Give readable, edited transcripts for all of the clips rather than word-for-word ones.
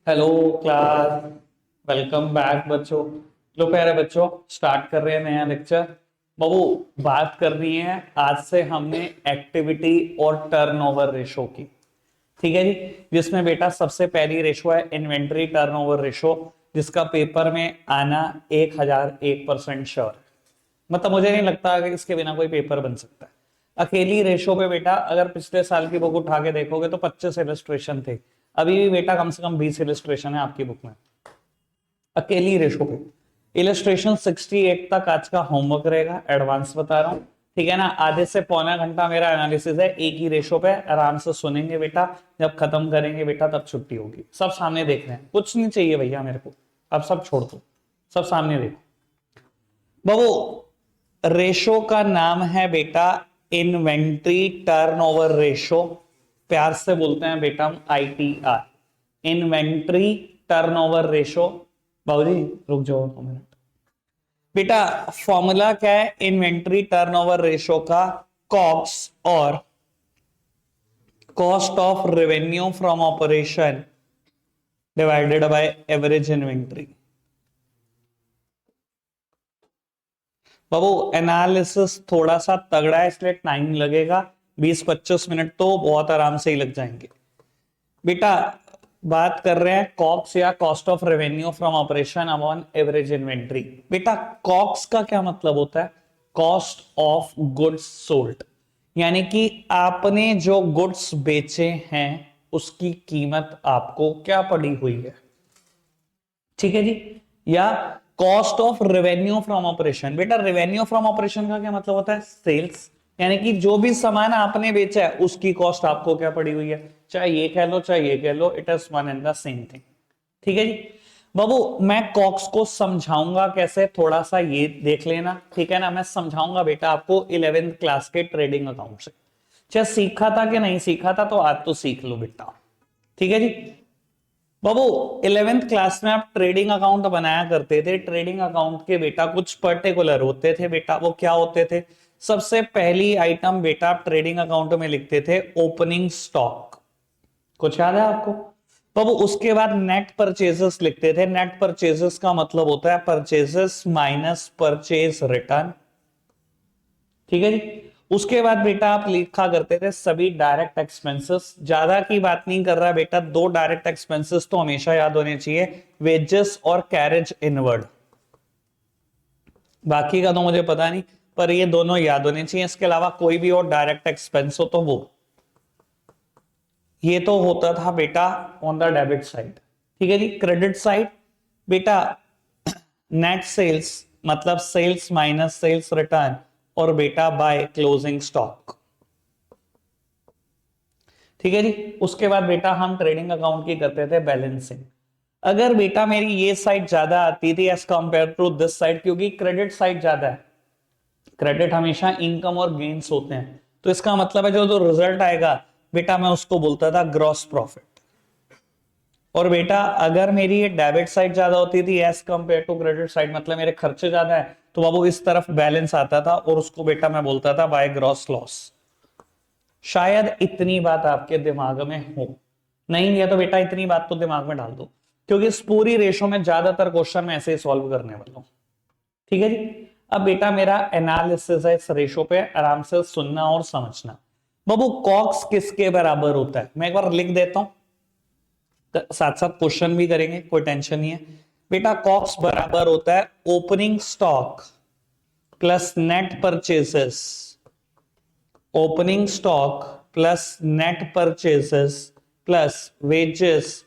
Hello class. Welcome back बच्चों। लो प्यारे बच्चों, स्टार्ट कर रहे हैं नया लेक्चर। बाबू, बात करनी है आज से हमने एक्टिविटी और टर्नओवर रेशो की। ठीक है जी। जिसमें बेटा सबसे पहली रेशो है इन्वेंट्री टर्नओवर रेशो, जिसका पेपर में आना 1001% श्योर है। मतलब मुझे नहीं लगता कि इसके बिना कोई पेपर बन सकता है। अकेली रेशो पे बेटा अगर पिछले साल की बुक उठा के देखोगे तो 25 इलस्ट्रेशन थे। अभी भी बेटा कम से कम 20 इलस्ट्रेशन है आपकी बुक में अकेली रेशो पे। इलस्ट्रेशन 68 तक आज का होमवर्क रहेगा, एडवांस बता रहा हूं। ठीक है ना। आधे से पौना घंटा मेरा एनालिसिस है एक ही रेशो पे, आराम से सुनेंगे बेटा। जब खत्म करेंगे बेटा तब छुट्टी होगी। सब सामने देख रहे हैं, कुछ नहीं चाहिए भैया मेरे को। अब सब छोड़ दो, सब सामने देखो। बाबू, रेशो का नाम है बेटा इन्वेंट्री टर्नओवर रेशो। प्यार से बोलते हैं बेटा हम ITR, इन्वेंट्री टर्नओवर रेशो। बाबूजी रुक जाओ 2 मिनट। बेटा फॉर्मूला क्या है इन्वेंट्री टर्नओवर रेशो का? कॉस्ट और cost of revenue from operation divided by average inventory. Babu analysis थोड़ा सा तगड़ा है इसलिए टाइम लगेगा, 20-25 मिनट तो बहुत आराम से ही लग जाएंगे। बेटा बात कर रहे हैं कॉक्स या cost of revenue from operation upon average inventory. बेटा कॉक्स का क्या मतलब होता है? कॉस्ट ऑफ गुड्स सोल्ड, यानी कि आपने जो गुड्स बेचे हैं उसकी कीमत आपको क्या पड़ी हुई है। ठीक है जी। या cost of revenue from operation. बेटा रेवेन्यू फ्रॉम ऑपरेशन का क्या मतलब होता है? सेल्स, यानी कि जो भी सामान आपने बेचा है उसकी कॉस्ट आपको क्या पड़ी हुई है। चाहे ये कह लो चाहे ये कह लो, it is one and the same thing. ठीक है जी। बाबू मैं कॉक्स को समझाऊंगा कैसे, थोड़ा सा ये देख लेना। ठीक है ना। मैं समझाऊंगा बेटा आपको 11th क्लास के ट्रेडिंग अकाउंट से। चाहे सीखा था कि नहीं सीखा था तो आज तो सीख लो बेटा। ठीक है जी। बाबू 11th क्लास में आप ट्रेडिंग अकाउंट बनाया करते थे। ट्रेडिंग अकाउंट के बेटा कुछ पर्टिकुलर होते थे बेटा, वो क्या होते थे? सबसे पहली आइटम बेटा आप ट्रेडिंग अकाउंट में लिखते थे ओपनिंग स्टॉक। कुछ याद है आपको? बाबू उसके बाद नेट परचेजेस लिखते थे। नेट परचेजेस का मतलब होता है परचेजेस माइनस परचेज रिटर्न। ठीक है जी। उसके बाद बेटा आप लिखा करते थे सभी डायरेक्ट एक्सपेंसेस। ज्यादा की बात नहीं कर रहा बेटा, 2 डायरेक्ट एक्सपेंसेस तो हमेशा याद होने चाहिए, वेजेस और कैरेज इनवर्ड। बाकी का तो मुझे पता नहीं, पर ये दोनों याद होने चाहिए। इसके अलावा कोई भी और डायरेक्ट एक्सपेंस हो तो वो, ये तो होता था बेटा ऑन द डेबिट साइड। ठीक है जी। क्रेडिट साइड बेटा नेट सेल्स, मतलब सेल्स माइनस सेल्स रिटर्न, और बेटा बाय क्लोजिंग स्टॉक। ठीक है जी। उसके बाद बेटा हम ट्रेडिंग अकाउंट की करते थे बैलेंसिंग। अगर बेटा मेरी ये साइड ज्यादा आती थी as compare to this side, क्योंकि क्रेडिट साइड ज्यादा है, क्रेडिट हमेशा इनकम और गेन्स होते हैं, तो इसका मतलब है जो जो रिजल्ट आएगा बेटा मैं उसको बोलता था ग्रॉस प्रॉफिट। और बेटा अगर मेरी ये डेबिट साइड ज्यादा होती थी as compare to credit side, मतलब मेरे खर्चे ज्यादा है, तो बाबू इस तरफ बैलेंस आता था और उसको बेटा मैं बोलता था बाय ग्रॉस लॉस। शायद इतनी बात आपके दिमाग में हो, नहीं है तो बेटा इतनी बात तो दिमाग में डाल दो, क्योंकि इस पूरी रेशो में ज्यादातर क्वेश्चन मैं ऐसे ही सॉल्व करने वाला हूं। ठीक है जी। अब बेटा मेरा एनालिसिस है इस रेशो पे, आराम से सुनना और समझना। बाबू कॉक्स किसके बराबर होता है मैं एक बार लिख देता हूं, साथ साथ क्वेश्चन भी करेंगे, कोई टेंशन नहीं है। बेटा कॉक्स बराबर होता है opening stock plus net purchases, opening stock plus net purchases plus wages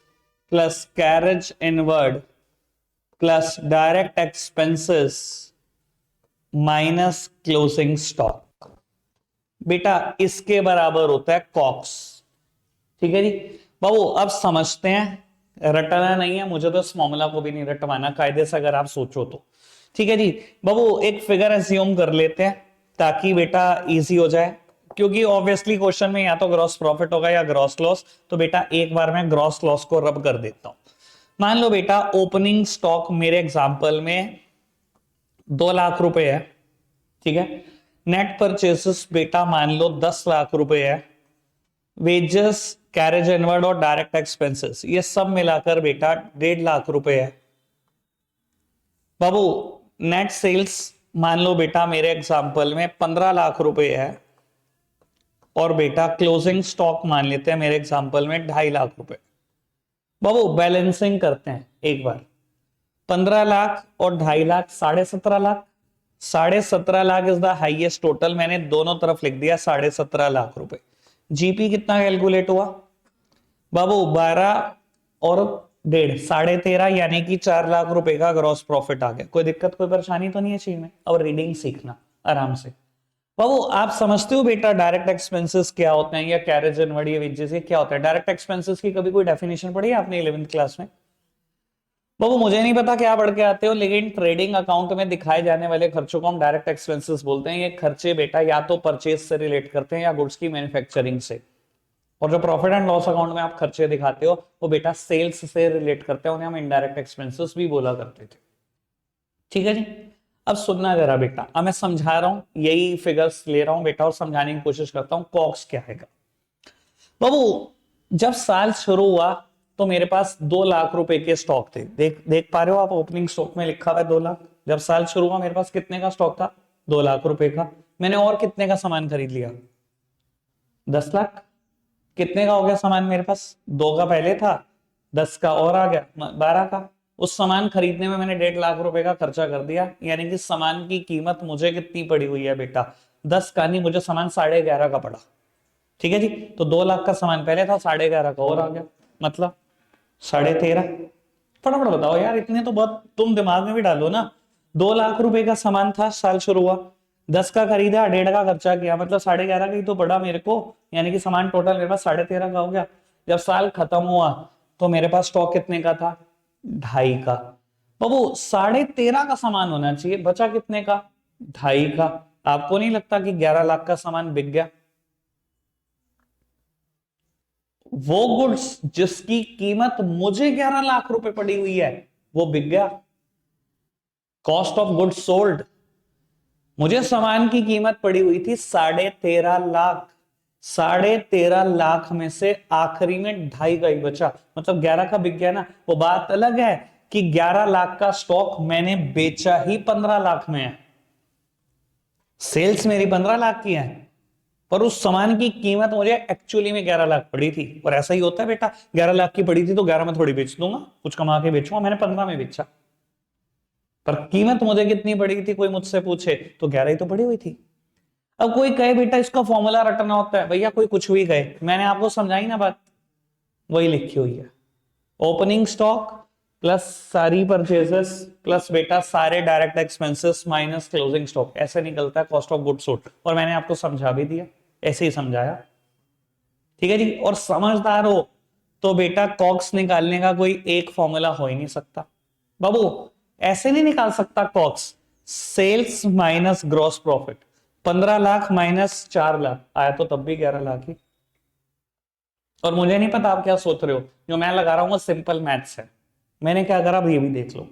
plus carriage inward plus direct expenses minus closing stock. बेटा इसके बराबर होता है कॉक्स। ठीक है जी। बाबू अब समझते हैं, रटना नहीं है मुझे, तो इस फॉर्मूला को भी नहीं रटवाना कायदे से अगर आप सोचो तो। ठीक है जी। बाबू एक फिगर एज्यूम कर लेते हैं ताकि बेटा इजी हो जाए, क्योंकि ऑब्वियसली क्वेश्चन में या तो ग्रॉस प्रॉफिट होगा या ग्रॉस लॉस, तो बेटा एक बार मैं ग्रॉस लॉस को रब कर देता हूं। मान लो बेटा ओपनिंग स्टॉक मेरे एग्जांपल में 2 लाख रुपए है। ठीक है। नेट परचेसेस बेटा मान लो 10 लाख रुपए है। वेजेस कैरेज इनवर्ड और डायरेक्ट एक्सपेंसेस, ये सब मिलाकर बेटा 1.5 लाख रुपए है। बाबू नेट सेल्स मान लो बेटा मेरे एग्जांपल में 15 लाख रुपए है, और बेटा क्लोजिंग स्टॉक मान लेते हैं मेरे एग्जांपल में 2.5 लाख रुपए। बाबू बैलेंसिंग करते हैं एक बार, 15 लाख और 2.5 lakh 17.5 lakh. 17.5 lakh is the highest total, मैंने दोनों तरफ लिख दिया 17.5 लाख रुपए। जीपी कितना कैलकुलेट हुआ बाबू, 12 और 1.5 13.5, यानी कि 4 लाख रुपए का ग्रॉस प्रॉफिट आ गया। कोई दिक्कत कोई परेशानी तो नहीं है चीज में? अब रीडिंग सीखना आराम से। बाबू आप समझते हो बेटा डायरेक्ट एक्सपेंसेस क्या होते हैं, या कैरेज एंड वर्डी वेजेस क्या होता है? डायरेक्ट एक्सपेंसेस की कभी कोई डेफिनेशन पढ़ी है आपने 11वीं क्लास में? बाबू मुझे नहीं पता क्या पढ़ के आते हो, लेकिन ट्रेडिंग अकाउंट में दिखाए जाने वाले खर्चों को हम डायरेक्ट एक्सपेंसेस बोलते हैं। ये खर्चे बेटा या तो परचेज से रिलेट करते हैं या गुड्स की मैन्युफैक्चरिंग से। और जो प्रॉफिट एंड लॉस अकाउंट में आप खर्चे दिखाते हो वो बेटा सेल्स से रिलेट करते हैं, उन्हें हम इनडायरेक्ट एक्सपेंसेस भी बोला करते थे। ठीक है जी, अब सुनना जरा बेटा, अब मैं समझा रहा हूं, यही फिगर्स ले रहा हूं बेटा और समझाने की कोशिश करता हूं कॉक्स क्या है। बाबू जब साल शुरू हुआ तो मेरे पास 2 लाख रुपए के स्टॉक थे। देख पा रहे हो आप, ओपनिंग स्टॉक में लिखा हुआ है 2 लाख। जब साल शुरू हुआ मेरे पास कितने का स्टॉक था? 2 लाख रुपए का। मैंने और कितने का सामान खरीद लिया? 10 लाख। कितने का हो गया सामान मेरे पास? 2 का पहले था, 10 का और आ गया, 12 का। उस सामान खरीदने में मैंने 1.5 लाख रुपए का खर्चा कर दिया, यानी कि सामान की कीमत मुझे कितनी पड़ी हुई है बेटा? 10 का नहीं, मुझे सामान 11.5 का पड़ा। ठीक है जी, तो 2 लाख का सामान पहले था, 11.5 का और आ गया, मतलब 13.5। फटाफट बताओ यार, इतने तो बहुत तुम दिमाग में भी डालो ना। 2 लाख रुपए का सामान था, साल शुरू हुआ, 10 का खरीदा, 1.5 का खर्चा किया, मतलब 11.5 का ही तो पड़ा मेरे को, यानी कि सामान टोटल मेरे पास 13.5 का हो गया। जब साल खत्म हुआ तो मेरे पास स्टॉक कितने का था? 2.5 का। बाबू 13.5 का सामान होना चाहिए, बचा कितने का? 2.5 का। आपको नहीं लगता कि 11 लाख का सामान बिक गया? वो गुड्स जिसकी कीमत मुझे 11 लाख रुपए पड़ी हुई है वो बिक गया। कॉस्ट ऑफ गुड्स सोल्ड, मुझे सामान की कीमत पड़ी हुई थी 13.5 लाख। 13.5 लाख में से आखिरी में 2.5 का ही बचा, मतलब 11 का बिक गया ना। वो बात अलग है कि 11 लाख का स्टॉक मैंने बेचा ही 15 लाख में है, सेल्स मेरी 15 लाख की है, पर उस सामान की कीमत मुझे एक्चुअली में 11 लाख पड़ी थी। और ऐसा ही होता है बेटा, 11 लाख की पड़ी थी तो 11 में थोड़ी बेच दूंगा, कुछ कमा के बेचूंगा, मैंने 15 में बेचा, पर कीमत मुझे कितनी पड़ी थी कोई मुझसे पूछे तो 11 ही तो पड़ी हुई थी। अब कोई कहे बेटा इसका फॉर्मूला रटना होता है, भैया कोई कुछ भी कहे, मैंने आपको समझाई ना बात, वही लिखी हुई है। ओपनिंग स्टॉक प्लस सारी परचेजेस प्लस बेटा सारे direct expenses minus closing stock, ऐसे निकलता है कॉस्ट ऑफ गुड्स सोल्ड। और मैंने आपको समझा भी दिया, ऐसे ही समझाया। ठीक है जी, और समझदार हो तो बेटा कॉक्स निकालने का कोई एक फॉर्मूला हो ही नहीं सकता। बाबू ऐसे नहीं निकाल सकता COGS, sales minus gross profit, 15 lakh minus 4 lakh आया तो तब भी 11 लाख ही। और मुझे नहीं पता आप क्या सोच रहे हो, जो मैं लगा रहा हूं वो सिंपल मैथ्स है। मैंने क्या करा ये भी देख लो।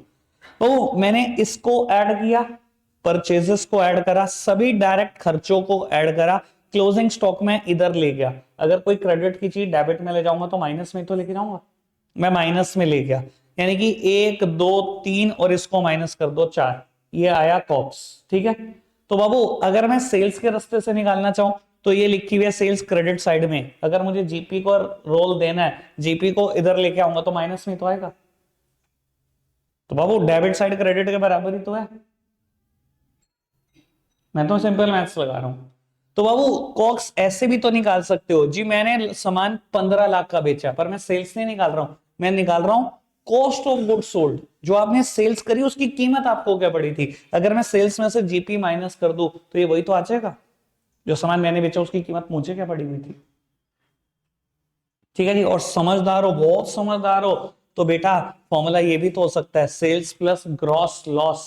तो मैंने इसको ऐड किया, परचेजेस को ऐड करा, सभी डायरेक्ट खर्चों को ऐड करा, क्लोजिंग स्टॉक में इधर ले गया। अगर कोई क्रेडिट की चीज डेबिट में ले जाऊंगा तो माइनस में तो लेके जाऊंगा, मैं माइनस में ले गया, यानी कि 1 2 3 और इसको माइनस कर दो 4, ये आया कॉप्स। ठीक है, तो बाबू अगर मैं सेल्स के रास्ते से निकालना चाहूं तो ये लिखी हुई है सेल्स क्रेडिट साइड में, अगर मुझे जीपी को रोल देना है, जीपी को इधर लेके आऊंगा तो माइनस में तो आएगा। तो बाबू डेबिट साइड क्रेडिट के बराबर ही तो है, मैं तो सिंपल मैथ्स लगा रहा हूं। तो बाबू कॉक्स ऐसे भी तो निकाल सकते हो जी, मैंने सामान 15 लाख का बेचा पर मैं सेल्स नहीं निकाल रहा हूं, मैं निकाल रहा हूं कॉस्ट ऑफ गुड सोल्ड, जो आपने सेल्स करी उसकी कीमत आपको क्या पड़ी थी। अगर मैं सेल्स में से जीपी माइनस कर दूं तो ये वही तो आ जाएगा, जो सामान मैंने बेचा उसकी कीमत मुझे क्या पड़ी हुई थी। ठीक है जी, और समझदार हो, बहुत समझदार हो तो बेटा फॉर्मूला ये भी तो हो सकता है, सेल्स प्लस ग्रॉस लॉस।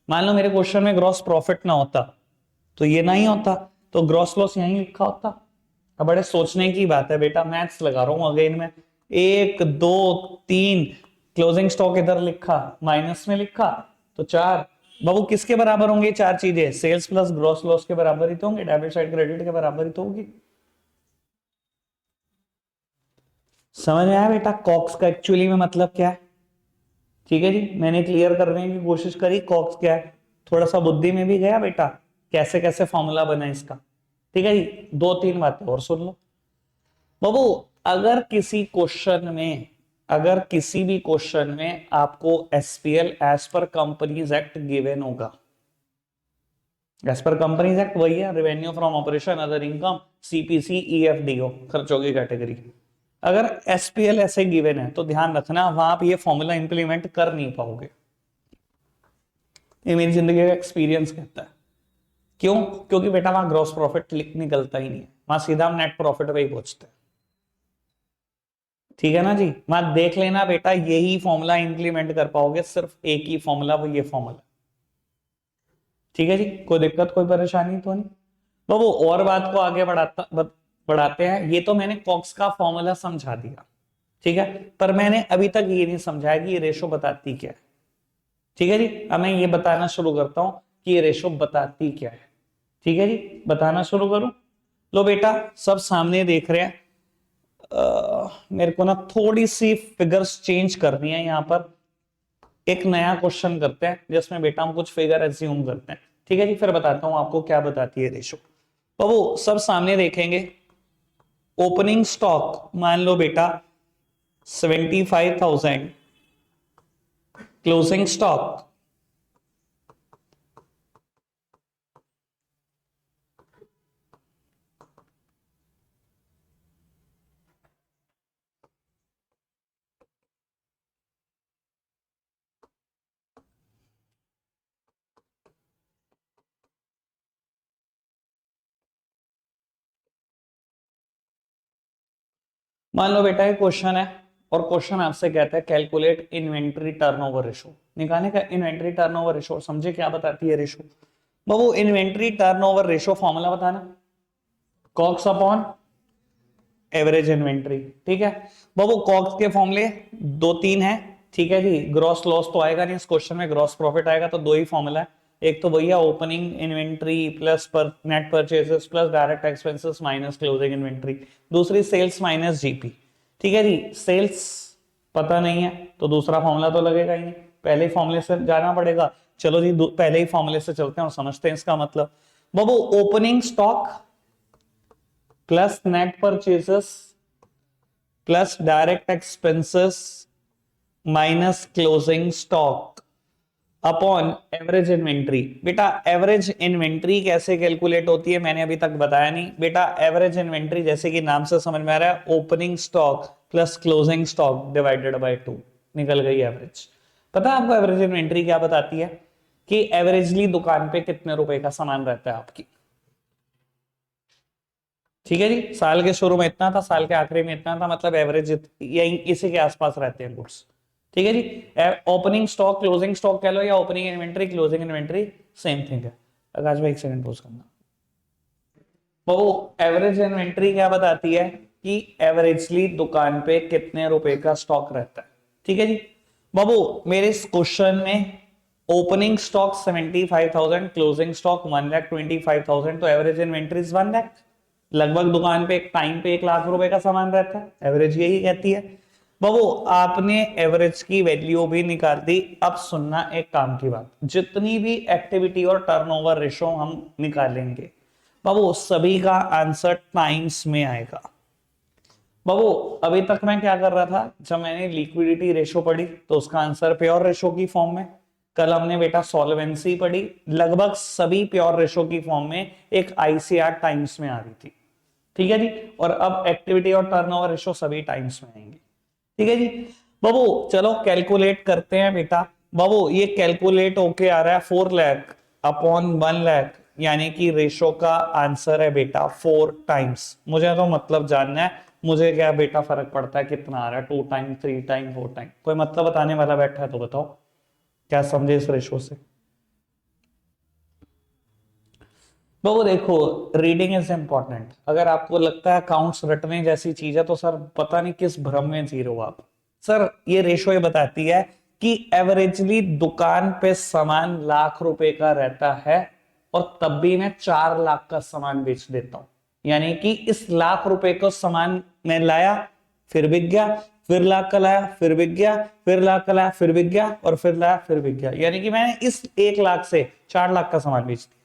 मान लो मेरे क्वेश्चन में ग्रॉस प्रॉफिट ना होता तो ये नहीं होता, तो ग्रॉस लॉस यहीं लिखा होता। अब बड़े सोचने की बात है बेटा, मैथ्स लगा रहा हूं अगेन में। 1 2 3 क्लोजिंग स्टॉक इधर लिखा, माइनस में लिखा तो 4। बाबू किसके बराबर होंगे 4 चीजें? सेल्स प्लस ग्रॉस लॉस के बराबर ही तो होंगे, डेबिट साइड क्रेडिट के बराबर ही तो होगी। समझ में आया बेटा कॉक्स का एक्चुअली में मतलब क्या है? ठीक है जी, मैंने क्लियर करने की कोशिश करी कॉक्स क्या है, थोड़ा सा बुद्धि में भी गया बेटा, कैसे कैसे फॉर्मूला बना इसका। ठीक है जी, दो तीन बातें और सुन लो बाबू। अगर किसी क्वेश्चन में, अगर किसी भी क्वेश्चन में आपको SPL as per companies act given होगा, एज पर कंपनीज एक्ट वही है revenue from operation other income CPC EFDO खर्चों की कैटेगरी, अगर एसपीएल ऐसे गिवन है तो ध्यान रखना वहां आप ये फॉर्मूला इंप्लीमेंट कर नहीं पाओगे। ये मेरी जिंदगी का एक्सपीरियंस कहता है। क्यों? क्योंकि बेटा वहां ग्रॉस प्रॉफिट निकलता ही नहीं है, वहां सीधा हम नेट प्रॉफिट पे ही पहुंचते हैं। ठीक है ना जी, वहां देख लेना बेटा, यही फॉर्मूला इंप्लीमेंट कर पाओगे, सिर्फ एक ही फॉर्मूला, वो ये फॉर्मूला। ठीक है जी, कोई दिक्कत कोई परेशानी तो नहीं। तो वो और बात को आगे बढ़ाते हैं। ये तो मैंने कॉक्स का फॉर्मूला समझा दिया, ठीक है, पर मैंने अभी तक ये नहीं समझाया कि ये रेशो बताती क्या है। ठीक है जी, अब मैं ये बताना शुरू करता हूं कि ये रेशो बताती क्या है। ठीक है जी, बताना शुरू करूं। लो बेटा, सब सामने देख रहे हैं। मेरे को ना थोड़ी सी फिगर्स चेंज करनी है यहां पर। एक नया क्वेश्चन करते हैं जिसमें बेटा हम कुछ फिगर एज्यूम करते हैं। ठीक है जी, फिर बताता हूं आपको क्या बताती है रेशो। तो वो सब सामने देखेंगे। ओपनिंग स्टॉक मान लो बेटा 75,000, क्लोजिंग स्टॉक मान लो बेटा ये क्वेश्चन है और क्वेश्चन आपसे कहता है कैलकुलेट इन्वेंट्री टर्नओवर रेशो। निकालने का इन्वेंट्री टर्नओवर रेशो, समझे क्या बताती है रेशो? बाबू इन्वेंट्री टर्नओवर रेशो फॉर्मूला बताना, कॉक्स अपॉन एवरेज इन्वेंट्री। ठीक है बाबू, कॉक्स के फॉर्मूले दो तीन है। ठीक है जी, ग्रॉस लॉस तो आएगा नहीं इस क्वेश्चन में, ग्रॉस प्रॉफिट आएगा, तो दो ही फॉर्मूला है। एक तो भैया ओपनिंग इन्वेंट्री प्लस पर net purchases plus direct expenses minus closing inventory, दूसरी सेल्स माइनस जीपी। ठीक है जी, सेल्स पता नहीं है तो दूसरा फॉर्मूला तो लगेगा ही नहीं, पहले ही फॉर्मूले से जाना पड़ेगा। चलो जी, पहले ही फॉर्मूले से चलते हैं और समझते हैं इसका मतलब। बाबू opening stock plus net purchases plus direct expenses minus closing stock upon average inventory. बेटा एवरेज इन्वेंट्री कैसे कैलकुलेट होती है मैंने अभी तक बताया नहीं बेटा। एवरेज इन्वेंट्री जैसे कि नाम से समझ में आ रहा है, opening stock plus closing stock divided by 2, निकल गई एवरेज। पता है आपको एवरेज इन्वेंट्री क्या बताती है? कि एवरेजली दुकान पे कितने रुपए का सामान रहता है आपकी। ठीक है जी, साल के शुरू में इतना था, साल के आखिरी में इतना था, मतलब एवरेज यही इसी के आसपास रहते हैं गुड्स। ठीक है जी, ओपनिंग स्टॉक क्लोजिंग स्टॉक कह लो या opening inventory closing inventory same thing है। आकाश भाई एक सेकंड पोज करना। वो एवरेज इन्वेंट्री क्या बताती है कि एवरेजली दुकान पे कितने रुपए का स्टॉक रहता है। ठीक है जी बाबू, मेरे इस क्वेश्चन में ओपनिंग स्टॉक 75,000, क्लोजिंग स्टॉक 1,25,000, तो एवरेज इन्वेंट्री 1 लाख। लगभग दुकान पे एक टाइम पे 1 लाख रुपए का सामान रहता है, एवरेज यही कहती है। बाबू आपने एवरेज की वैल्यू भी निकाल दी। अब सुनना एक काम की बात, जितनी भी एक्टिविटी और टर्नओवर रेशो हम निकालेंगे बाबू सभी का आंसर टाइम्स में आएगा। बाबू अभी तक मैं क्या कर रहा था, जब मैंने लिक्विडिटी रेशो पढ़ी तो उसका आंसर प्योर रेशो की फॉर्म में। कल हमने बेटा सॉल्वेंसी पढ़ी, लगभग सभी प्योर रेशो की फॉर्म में एक आईसीआर टाइम्स में आ रही थी। ठीक है जी, और अब एक्टिविटी और टर्नओवर रेशो सभी टाइम्स में आएंगे। ठीक है जी बाबू, चलो कैलकुलेट करते हैं बेटा। बाबू ये कैलकुलेट होके आ रहा है 4 लाख अपॉन 1 लाख, यानी कि रेशो का आंसर है बेटा 4 टाइम्स। मुझे तो मतलब जानना है, मुझे क्या बेटा फर्क पड़ता है कितना आ रहा है, 2 टाइम 3 टाइम 4 टाइम, कोई मतलब बताने वाला बैठा है तो बताओ क्या समझे इस रेशो से। बाबू देखो, रीडिंग इज इंपॉर्टेंट। अगर आपको लगता है अकाउंट्स रटने जैसी चीज है तो सर पता नहीं किस भ्रम में जी रहे हो आप। सर ये रेशो ये बताती है कि एवरेजली दुकान पे सामान लाख रुपए का रहता है और तब भी मैं 4 लाख का सामान बेच देता हूं। यानी कि इस लाख रुपए को सामान मैं लाया, फिर बिक गया, फिर लाख का लाया, फिर बिक गया, फिर लाख का लाया, फिर बिक गया, और फिर लाया, फिर बिक गया। यानी कि मैंने इस 1 लाख से 4 लाख का सामान बेच दिया।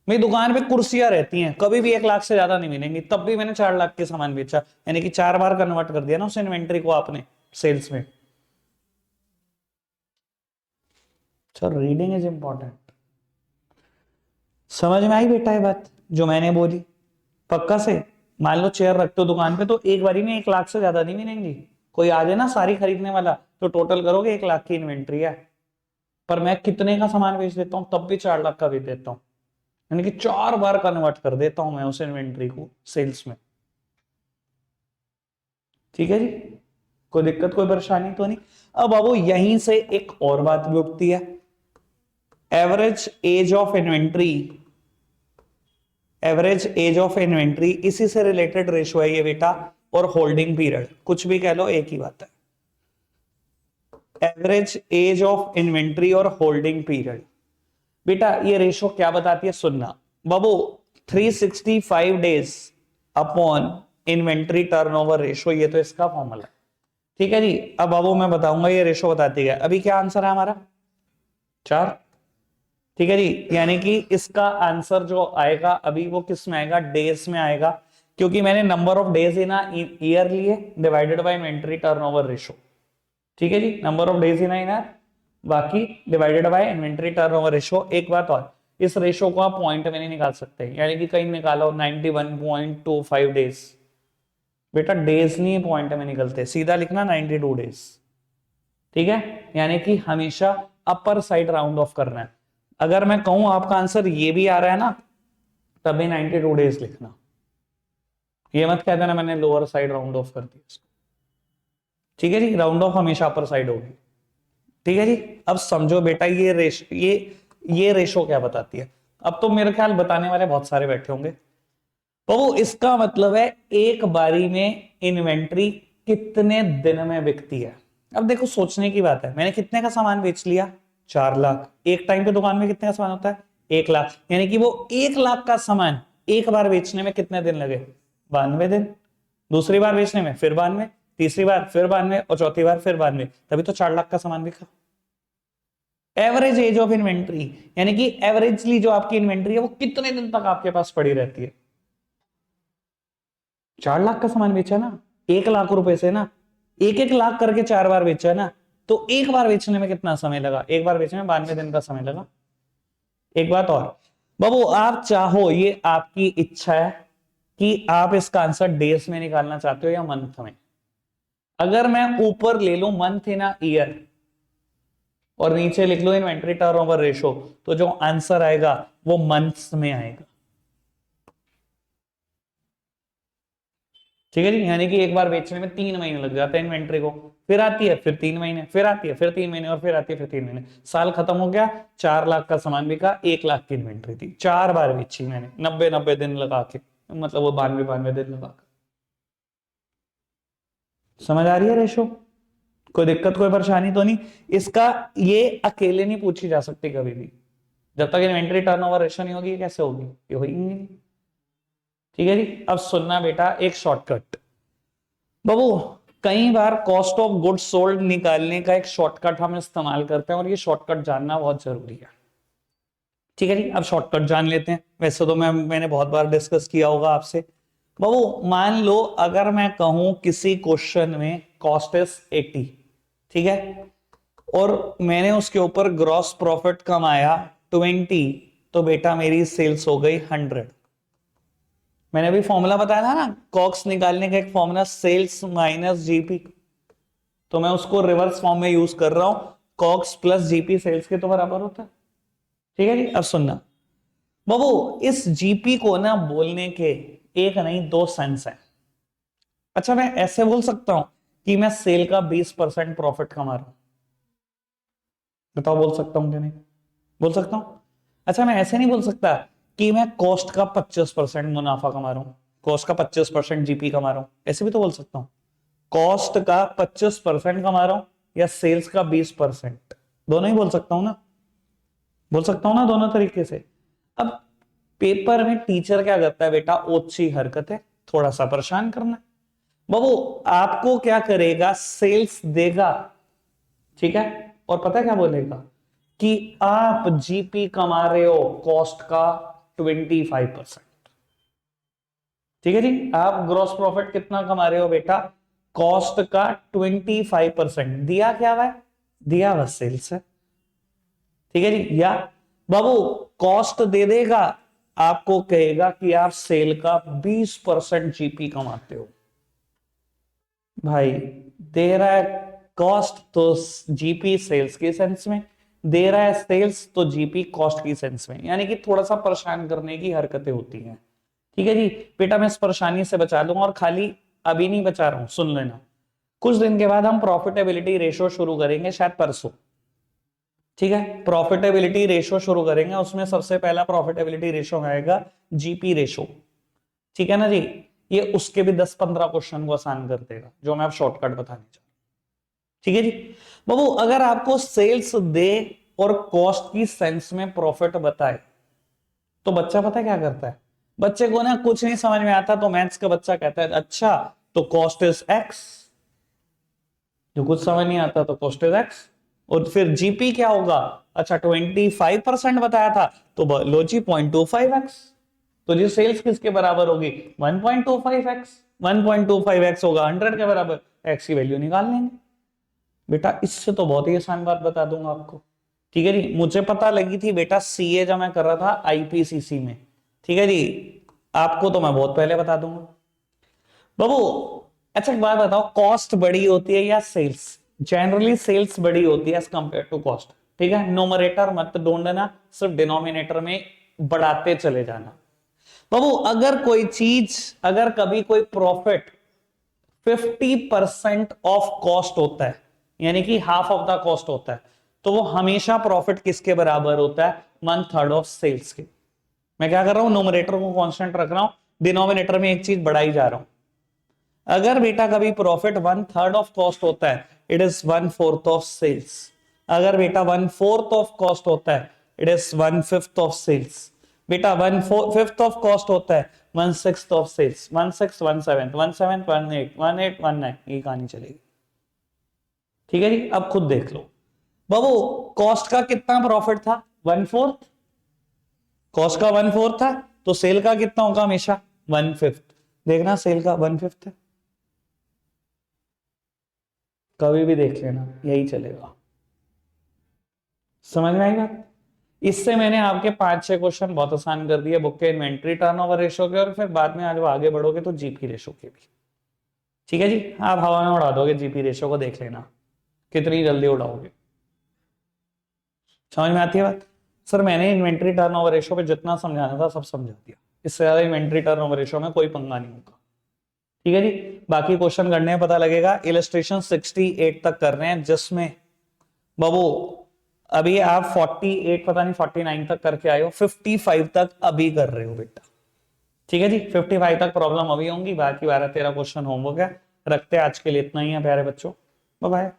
मेरी दुकान पे कुर्सियां रहती हैं, कभी भी 1 लाख से ज्यादा नहीं मिलेंगी, तब भी मैंने 4 लाख के सामान बेचा। यानी कि 4 बार कन्वर्ट कर दिया ना उस इन्वेंट्री को आपने सेल्स में। Sir reading is important. समझ में आई बेटा ये बात जो मैंने बोली? पक्का से मान लो चेयर रखते हो दुकान पे तो एक बारी में 1 लाख से ज्यादा नहीं मिलेंगी। कोई आ जाए ना सारी खरीदने वाला तो टोटल करोगे 1 लाख की इन्वेंट्री है, पर मैं कितने का सामान बेच देता हूं तब भी 4 लाख का बेच देता हूं। यानी कि 4 बार कन्वर्ट कर देता हूं मैं उस इन्वेंट्री को सेल्स में। ठीक है जी, कोई दिक्कत कोई परेशानी तो नहीं। अब बाबू यहीं से एक और बात भी उठती है, average age of inventory. Average age of inventory इसी से रिलेटेड रेशो है ये बेटा, और होल्डिंग पीरियड, कुछ भी कह लो एक ही बात है। एवरेज एज ऑफ इन्वेंट्री और होल्डिंग पीरियड, बेटा ये रेशो क्या बताती है सुनना बाबू, 365 days upon inventory turnover ratio, ये तो इसका फॉर्मूला है। ठीक है जी, अब बाबू मैं बताऊंगा ये रेशो बताती है। अभी क्या आंसर है हमारा? 4। ठीक है जी, यानी कि इसका आंसर जो आएगा अभी वो किस में आएगा? डेज में आएगा, क्योंकि मैंने number of days in year लिए divided by inventory turnover ratio. ठीक है जी, number of days in year बाकी divided by inventory turnover ratio. एक बात और, इस रेशो को आप पॉइंट में नहीं निकाल सकते, यानी कि कहीं निकालो 91.25 डेज, बेटा डेज नहीं पॉइंट में निकलते, सीधा लिखना 92 डेज। ठीक है, यानी कि हमेशा अपर साइड राउंड ऑफ करना है। अगर मैं कहूं आपका आंसर ये भी आ रहा है ना, तभी 92 डेज लिखना, ये मत कह देना मैंने लोअर साइड राउंड ऑफ कर दिया इसको। ठीक है जी, राउंड ऑफ हमेशा अपर साइड होगी। ठीक है जी, अब समझो बेटा ये रेशो क्या बताती है। अब तो मेरे ख्याल बताने वाले बहुत सारे बैठे होंगे। तो इसका मतलब है एक बारी में इन्वेंट्री कितने दिन में बिकती है। अब देखो सोचने की बात है, मैंने कितने का सामान बेच लिया? 4 लाख। एक टाइम पे दुकान में कितने का सामान होता है? 1 लाख। यानी कि वो 1 लाख का सामान एक बार बेचने में कितने दिन लगे? 92 दिन। दूसरी बार बेचने में फिर 92, तीसरी बार फिर 92, और चौथी बार फिर 92, तभी तो 4 लाख का सामान बिका। एवरेज एज ऑफ इन्वेंट्री, यानी कि एवरेजली जो आपकी इन्वेंट्री है वो कितने दिन तक आपके पास पड़ी रहती है? 4 लाख का सामान बेचा ना, 1 लाख रुपए से ना, 1-1 लाख करके 4 बार बेचा ना, तो एक बार बेचने में कितना समय लगा? एक बार बेचने में 92 दिन का समय लगा। एक बात और बाबू, आप चाहो, ये आपकी इच्छा है कि आप इसका आंसर डेज में निकालना चाहते हो या मंथ में। अगर मैं ऊपर ले लू मंथ इन ईयर और नीचे लिख लो इन्वेंट्री टर्नओवर रेशो, तो जो आंसर आएगा वो मंथ्स में आएगा। ठीक है जी, यानी कि एक बार बेचने में 3 महीने लग जाते हैं इन्वेंट्री को, फिर आती है फिर 3 महीने, फिर आती है फिर 3 महीने, और फिर आती है फिर 3 महीने, साल खत्म हो गया, 4 लाख का सामान बिका, 1 लाख की इन्वेंट्री थी, 4 बार बेची मैंने 90-90 दिन लगा के, मतलब वो 92-92 दिन लगा के। समझ आ रही है रेशो? कोई दिक्कत कोई परेशानी तो नहीं? इसका ये अकेले नहीं पूछी जा सकती कभी भी, जब तक इन्वेंट्री टर्नओवर रेशो नहीं होगी। कैसे होगी? ये होगी नहीं। ठीक है जी, अब सुनना बेटा एक शॉर्टकट। बाबू कई बार कॉस्ट ऑफ गुड्स सोल्ड निकालने का एक शॉर्टकट हम इस्तेमाल करते हैं, और ये शॉर्टकट जानना बहुत जरूरी है। ठीक है जी, अब शॉर्टकट जान लेते हैं। वैसे तो मैंने बहुत बार डिस्कस किया होगा आपसे। बाबू मान लो अगर मैं कहूं किसी क्वेश्चन में कॉस्ट इज 80, ठीक है, और मैंने उसके ऊपर ग्रॉस प्रॉफिट कमाया 20, तो बेटा मेरी सेल्स हो गई 100। मैंने अभी फॉर्मूला बताया था ना कॉक्स निकालने का, एक फॉर्मूला सेल्स माइनस जीपी, तो मैं उसको रिवर्स फॉर्म में यूज कर रहा हूं, कॉक्स प्लस जीपी सेल्स के तो बराबर होता है। ठीक है जी, अब सुनना बाबू, इस जीपी को ना बोलने के एक नहीं 2 सेंस है। अच्छा मैं ऐसे बोल सकता हूं कि मैं सेल का 20% प्रॉफिट कमा रहा हूं, बताओ बोल सकता हूं कि नहीं? बोल सकता हूं। अच्छा मैं ऐसे नहीं बोल सकता कि मैं कॉस्ट का 25% मुनाफा कमा रहा हूं, कॉस्ट का 25% जीपी कमा रहा हूं, ऐसे भी तो बोल सकता हूं। कॉस्ट का 25% कमा रहा हूं या सेल्स का 20%, दोनों ही बोल सकता हूं ना, बोल सकता हूं ना दोनों तरीके से। अब पेपर में टीचर क्या करता है बेटा? ओछी हरकत है, थोड़ा सा परेशान करना है। बाबू आपको क्या करेगा, सेल्स देगा, ठीक है, और पता है क्या बोलेगा कि आप जीपी कमा रहे हो कॉस्ट का 25%। ठीक है जी, आप ग्रॉस प्रॉफिट कितना कमा रहे हो बेटा, कॉस्ट का 25%। दिया क्या हुआ है, दिया हुआ सेल्स है। ठीक है जी, या बाबू कॉस्ट दे देगा, आपको कहेगा कि आप सेल का 20% जीपी कमाते हो। भाई दे रहा है कॉस्ट तो जीपी सेल्स के सेंस में, दे रहा है सेल्स तो जीपी कॉस्ट की सेंस में, यानी कि थोड़ा सा परेशान करने की हरकतें होती हैं। ठीक है जी बेटा, मैं इस परेशानी से बचा दूंगा, और खाली अभी नहीं बचा रहा हूं, सुन लेना। कुछ दिन के बाद हम प्रॉफिटेबिलिटी रेशो शुरू करेंगे, शायद परसों। ठीक है, प्रॉफिटेबिलिटी रेशो शुरू करेंगे, उसमें सबसे पहला प्रॉफिटेबिलिटी रेशो आएगा जीपी रेशो। ठीक है ना जी, ये उसके भी 10-15 क्वेश्चन को आसान कर देगा, जो मैं अब शॉर्टकट बताने जा रहा हूं। ठीक है जी बाबू, अगर आपको सेल्स दे और कॉस्ट की सेंस में प्रॉफिट बताए, तो बच्चा पता है क्या करता है, बच्चे को ना कुछ नहीं समझ में आता, तो मैथ्स का बच्चा कहता है अच्छा तो कॉस्ट इज एक्स, जो कुछ समझ नहीं आता तो कॉस्ट इज एक्स, और फिर जीपी क्या होगा, अच्छा 25% बताया था तो लो जी 0.25x, तो जी सेल्स किसके बराबर होगी 1.25x, 1.25x होगा 100 के बराबर, x की वैल्यू निकाल लेंगे। बेटा इससे तो बहुत ही आसान बात बता दूंगा आपको। ठीक है जी, मुझे पता लगी थी बेटा सीए जब मैं कर रहा था आईपीसीसी में। ठीक है जी, आपको तो मैं बहुत पहले बता दूंगा बाबू। अच्छा एक बात बताओ, कॉस्ट बड़ी होती है या सेल्स, जनरली सेल्स बड़ी होती है एज कंपेयर टू कॉस्ट। ठीक है, नोमरेटर मत ढूंढना, सिर्फ डिनोमिनेटर में बढ़ाते चले जाना। बाबू अगर कोई चीज, अगर कभी कोई प्रॉफिट 50% ऑफ कॉस्ट होता है, यानी कि हाफ ऑफ द कॉस्ट होता है, तो वो हमेशा प्रॉफिट किसके बराबर होता है, 1/3 ऑफ सेल्स के। मैं क्या कर रहा हूं, नोमरेटर को कांस्टेंट रख रहा हूं, डिनोमिनेटर में एक चीज बढ़ाई जा रहा हूं। अगर बेटा कभी प्रॉफिट 1/3 ऑफ कॉस्ट होता है, इट इज 1/4 ऑफ सेल्स। अगर बेटा 1/4 ऑफ कॉस्ट होता है, इट इज 1/5 ऑफ सेल्स। बेटा 1/5 ऑफ कॉस्ट होता है, 1/6 ऑफ सेल्स, 1/6, 1/7, 1/7, 1/8, 1/8, 1/9, ये कहानी चलेगी। ठीक है जी, अब खुद देख लो बाबू, कॉस्ट का कितना प्रॉफिट था 1/4, कॉस्ट का 1/4 था, तो सेल का कितना होगा हमेशा 1/5। देखना सेल का 1/5 है, कभी भी देख लेना यही चलेगा। समझ में आई बात, इससे मैंने आपके 5-6 क्वेश्चन बहुत आसान कर दिए बुक के इन्वेंट्री टर्नओवर रेशो के, और फिर बाद में आज आगे बढ़ोगे तो जीपी रेशो के भी। ठीक है जी, आप हवा में उड़ा दोगे जीपी रेशो को, देख लेना कितनी जल्दी उड़ाओगे। समझ में आती है बात, सर मैंने इन्वेंट्री टर्नओवर रेशो पे जितना समझाना था सब समझा दिया, इससे ज्यादा इन्वेंट्री टर्नओवर रेशो में कोई पंगा नहीं होगा। ठीक है जी, बाकी क्वेश्चन करने में पता लगेगा। इलस्ट्रेशन 68 तक कर रहे हैं, जिसमें बाबू अभी आप 48 पता नहीं 49 तक करके आए हो, 55 तक अभी कर रहे हो बेटा। ठीक है जी, 55 तक प्रॉब्लम अभी होंगी, बाकी 12-13 क्वेश्चन होमवर्क है। रखते हैं आज के लिए इतना ही है प्यारे बच्चों, बाय बाय।